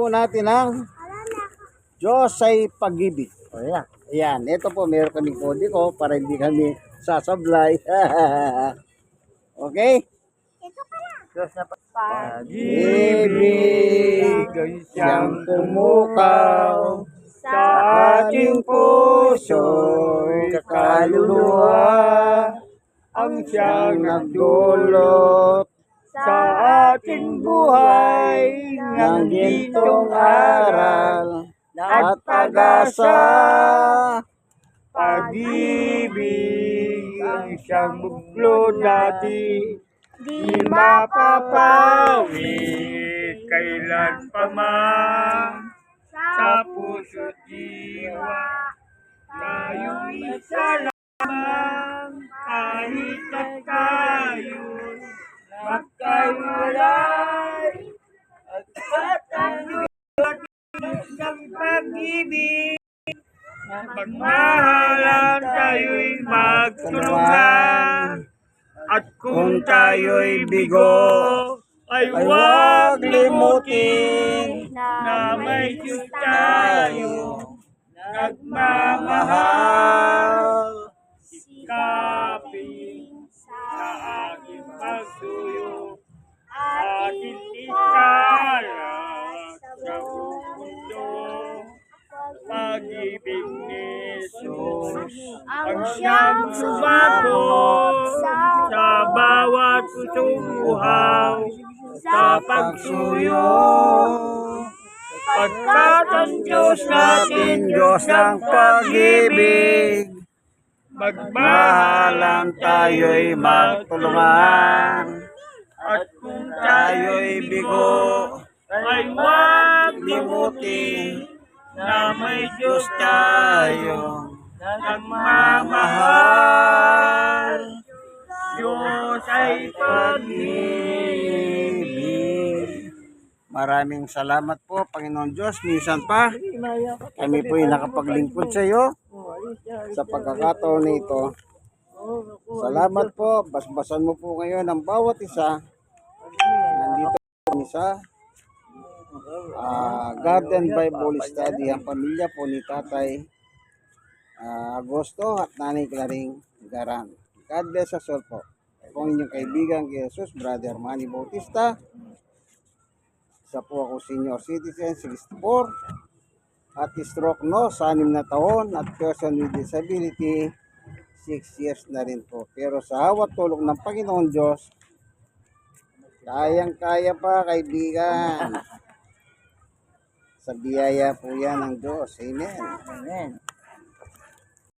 po natin ang Diyos ay pag-ibig. O yan. Ayan, ito po, meron kaming kodiko para hindi kami sasablay. Okay? Diyos na Pag-ibig siyang tumukaw sa ating puso'y kaluluwa, ang siyang nagdulot sa ating buhay ng gintong aral at pag-asa. Pag-ibig ang siyang buglo dati, di mapapawi kailan pa man sa puso't diwa. Tayo'y isa lamang kahit na tayo'y magkahiwalay, at tayo'y ng pag-ibig. Magmahalan, tayo'y magtulungan, at kung tayo'y bigo, ay huwag limutin na may Diyos tayo nagmamahal. Sikapin sa ating pagsuyo, ating itala sa mundo. Pag-ibig ni Jesus ang siyang sumakot sa bawat pusong uhaw sa pagsuyo. Pagkat ang Diyos natin, Diyos ng pag-ibig, magmahalan, tayo'y magtulungan, at kung tayo'y bigo, ay huwag limutin na may Diyos tayo nagmamahal. Diyos ay pag-ibig. Maraming salamat po, Panginoon Diyos. Minsan pa, kami po ay nakapaglingkod sa iyo sa pagkakataon na ito. Salamat po. Basbasan mo po ngayon ang bawat isa. Nandito po sa Garden Bible Study, ang pamilya po ni Tatay Agosto at Nanay Claring Garan. God bless us all po. Kung inyong kaibigan kay Jesus, Brother Manny Bautista. Isa po ako senior citizen, 64. At stroke sa 6 na taon. At person with disability, 6 years na rin po. Pero sa hawat tulong ng Panginoon Diyos, kayang-kaya pa, kaibigan. Sa biyaya po yan ng Diyos. Amen. Amen.